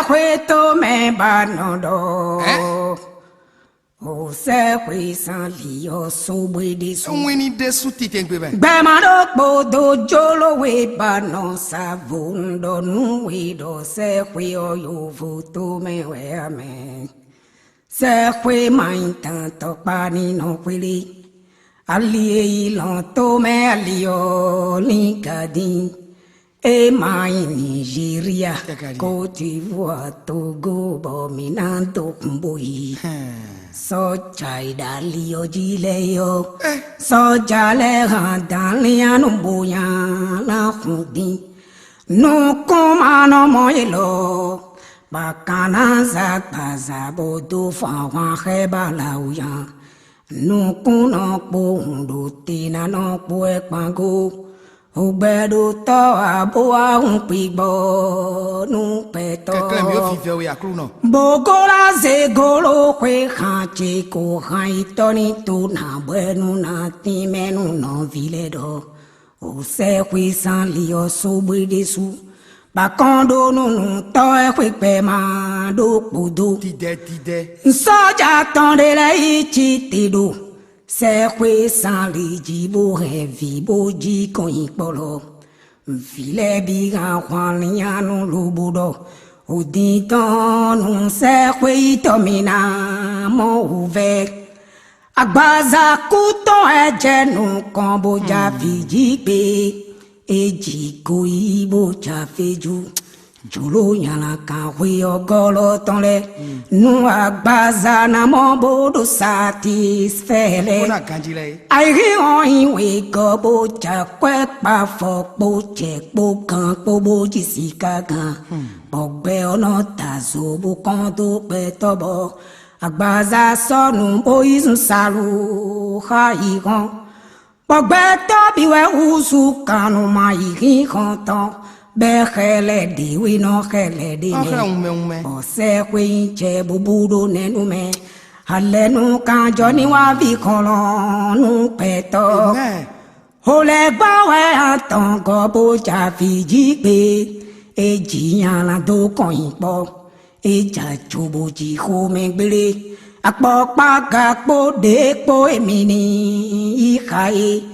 questo me banodo. O se questo lio subì di su. Winnie de suti tengbe be. Bamado bodo jolo we bano savundo nuido se qui o io vuto me we ame. Se qui mai tanto pani no quelli. Ali lonto me alio linkadin. E mai Nigeria, Côte d'Ivoire, Togo, Bominando, Mbui. So chai dalio gileo, so jale handaliano boya la hundi. No comano moelo, bacana zakaza bodo fawa heba lauya. No kuno bondo tina no poe pango. Obedo to aboa pibo nu peto. Bogola zegolo kwe hache ko haitoni tu na bueno na timenu no viledo. O se kwe san lio sobri desu. Bakondo no to e kwe pema do kudo. Tide. Soja tonde la ichi tido. Se qui san li jibo heavy boji koi polo. File biga kwaniano lubudo. Uditonu se qui tomina mo uve. Agbaza kuto ejenu kombo jafijipe. Eji koi bo jafeju. Jolo yana kawe ogolo tonle nu agbaza na mobodo satisfele airi on we go bo ja kwe pa fo bo che bo kan bo bo jisika gan bogbe ono tazo bo kan do pe tobo agbaza sonu bo izun salu ha igon bogbe to bi we usu kanu ma igi kan ton. Behele di we no hele di me. O se kwe che bubudo nenu me. Halenu kanjo ni wa vi kolon nu peto. Ole bawe aton go bo ja fiji pe. E jiyan la do koyin po. E ja chobo ji ho me gbere. Akpo pa ga po de po emini ikaye.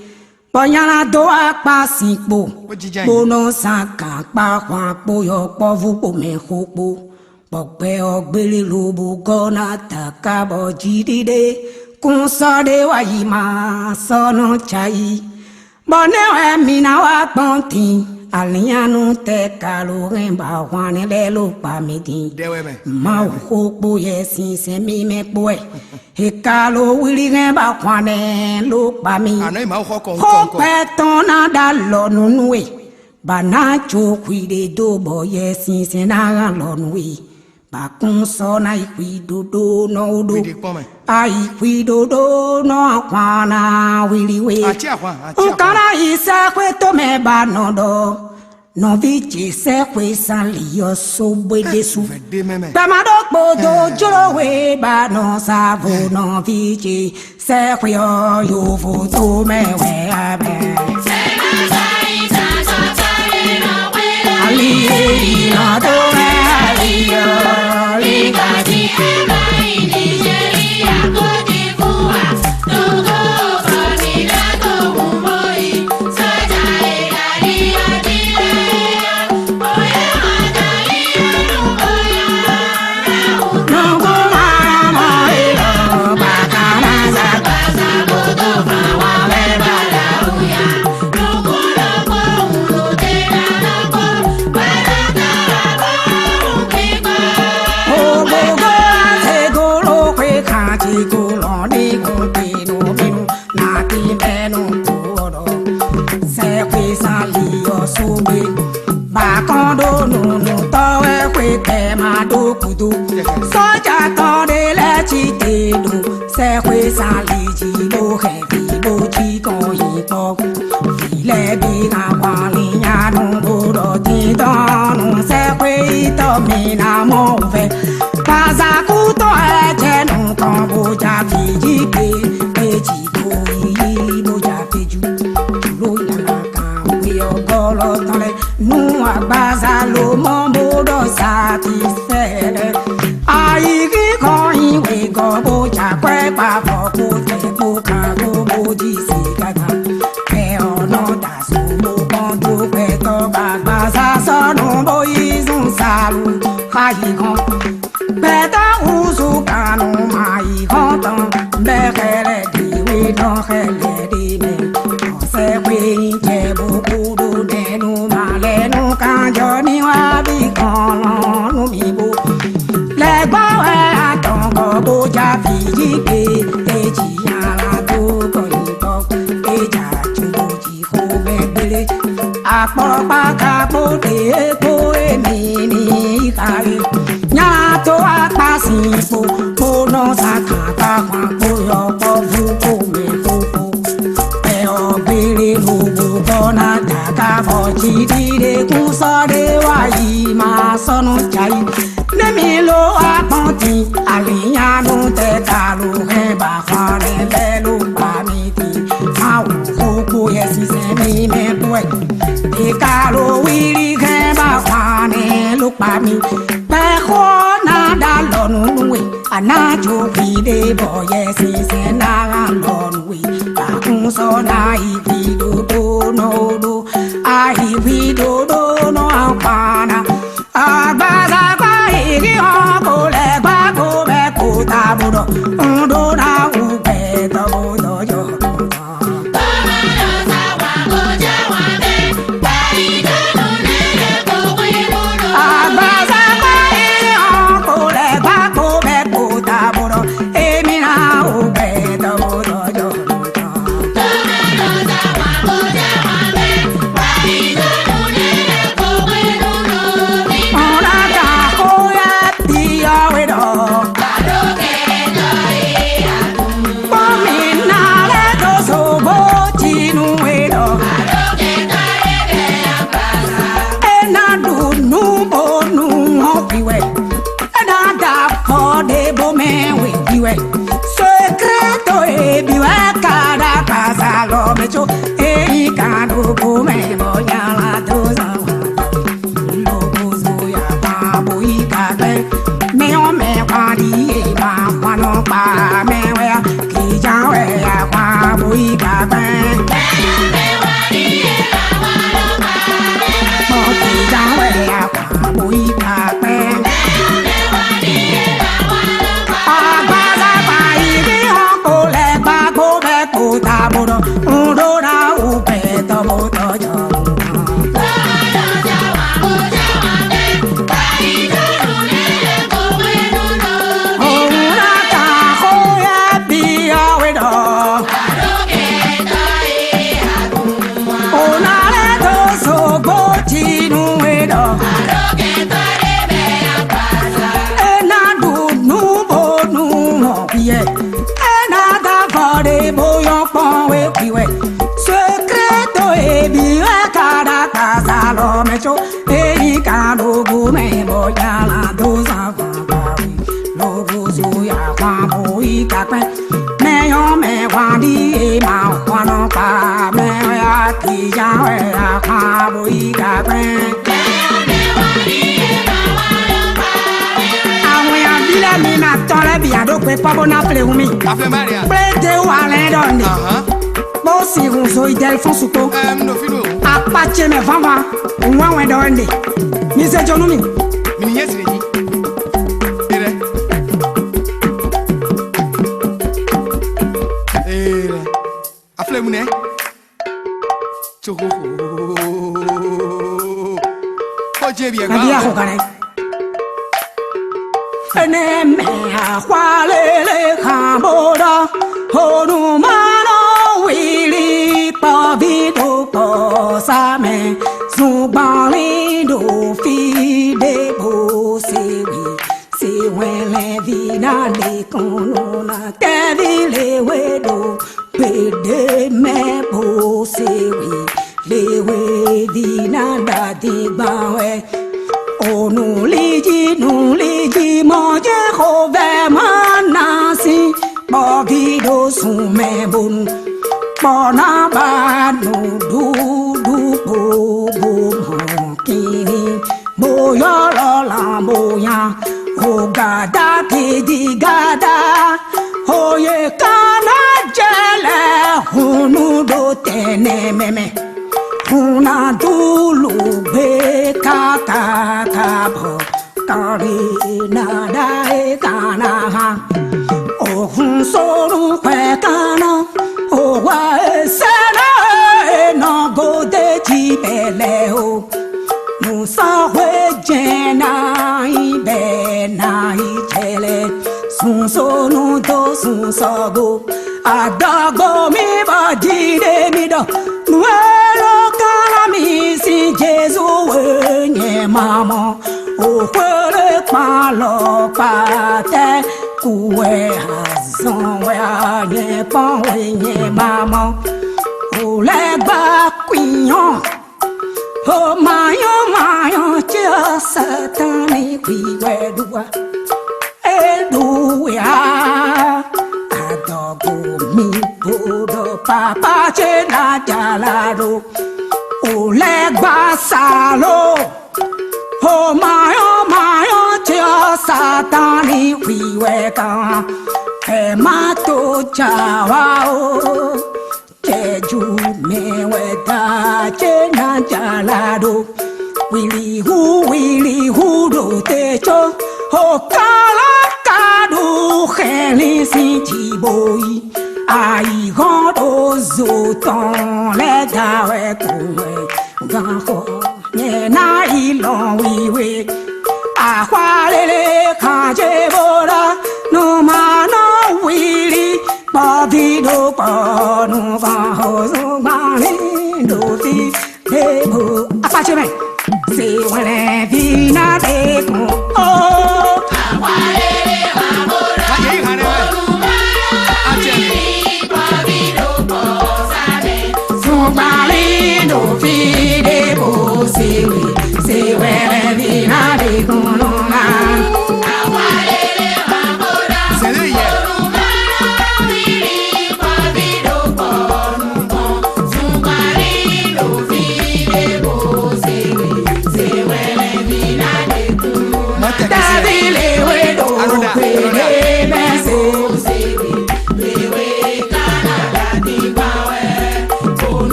Bonyana do akpa sikpo. Bono saka pa kwa po yo povu po me hopo. Bokpe ogbele lobo gona takabo jidide. Kunsode wa yima sono chai. Bone we mina wa ponti. Alianu te kalo remba wane lelo pa midi. Ma hopo yesi se mi me poe. Hekalo wili remba wane lo pa mi. Hope tona da lo nunwe. Bana chokwide do bo yesi se na lo nwe. Bakun so na ikwido do no do. Aikwido do no kwana wili we. Ukara isa kwe to me ba no do. No vici se kwe san liyo so bwe desu. Tamado bodo jolo we ba no savo no vici se kwe o yo vo to me we abe. Ali no do me aliyo ligadi. Bakondo nunu towe kwe ma do kudu. Soja to de le chite do. Se kwe sali ji bo heavy bo ji kon yi po. File bi na wani nya no bo do ti don. Se kwe to mi na mo ve. Baza kuto e je no kon bo ja fi ji pe. E ji ko yi bo ja fi ju. Lo ya la ka we ogolo tole. nous à Basalo, mon beau de satisfaire. Aïe, quand il est gobo, t'as quoi, pas pour te pour cago, maudit, c'est gaga. Mais on a son beau bandeau, fait ton bac, ça sonne, bon, ils ont salou, aïe, quand. Beta usu kanu mai kontan bekele diwi no hele dime se kwi ke buku du denu male nu kanjo ni wa bi kono nu mi bu le gbo e atongo bo ja fi ji pe e ji ala do ko ibo e ja ju ji ko be bele apo pa ka bo de ko e ni kai to apasipo mono sakata kwako yoko vuko mefuko e obiri lubu kona taka bojidire kusode wa ima sono chai nemilo aponti alinyanu te kalu heba khane belu pamiti au kuku yesi semi mepwe e kalu wiri heba khane lupami pe khona dalonwe anajo bide boye si senara lonwe akunso na ibido do no do ai bido do no apana abaza kwa iri ho le ba ko be ko tabudo ndo na ube to do yo secreto e biwa kada pasalo mecho e kanu come voya la doza lobo zoya babu ikabe me o me kwadi e ma kwano pa me we ki jawe ya babu ikabe me wadi e ma kwano pa me ki jawe ya babu ikabe tabudo udo na upe to moto jo secreto e biwa kada kasalo mecho e kanu gume boya la doza bawi lobo zuya kwamo ikakwe me yo me wadi e ma kwano pa me ya ki jawe ya kwamo ikakwe bila mina tole biado kwe pabo na pleumi plete wale donde bo si ruzo idel fonsuko apache me vama nwawe donde mise jonumi mini yesire ji ere aflemu ne choho oje bi egba dia ko kare ene me akwale le kamboda honumano wili pavido posame zubali do fide bo sewi se wele vina le konona tevile wedo pede me bo sewi le we vina da di bawe onu liji moje khove manasi bogido sume bun bona ba nu du du bo bo kari nada e kana ha o hun soro kwe kana o wa sana no go de ji bele o musa we jena I be na I chele sun so no do sun so go adago mi ba ji de mi do nuelo kana mi si Jesu we nye mama o kwere palo pate kuwe hazon we anye pon we nye mama o le ba kwinyon o mayo chia satani kwiwe duwa Eluya adogo mi bodo papa chena jalado o le gba salo o mayo chia satani kwiwe kan e ma to chawa o Jeju mewe da chena jalado Willy who do te cho ho kala kadu kheli si ti boy ai go do zo ton le da we ku we ga ho ne na I lo we a hwa le kha je bo la no ma no Willy ba vi do pa no ba ho zo ba le do ti de bo a pa che me Se wale vina de ko oh awale amora ajeni pavino posade Somali no fide bo se wale vina de ko no na awale amora se le ye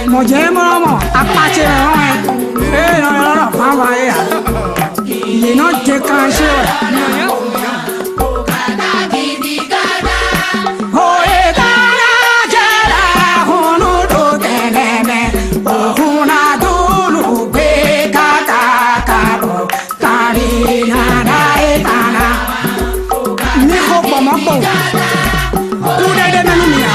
Mo je mo mo apache e no fa wa ya ye no je kan se ho e da na jara hono do teneme o huna do lu be ka bo kari na da e tana ni ko po mo po u de de na ni ya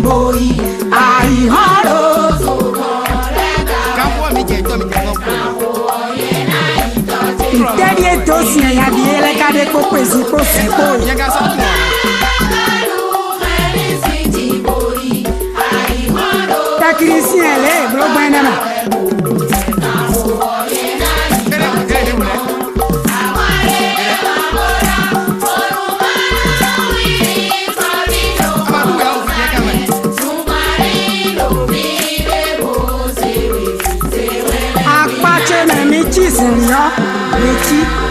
Boy, I heart technicien ya bien les gars de poésie pour c'est beau. Y'a qu'à sortir. Technicien les blo ben na. Akpache me mi chi sin yo. Mi chi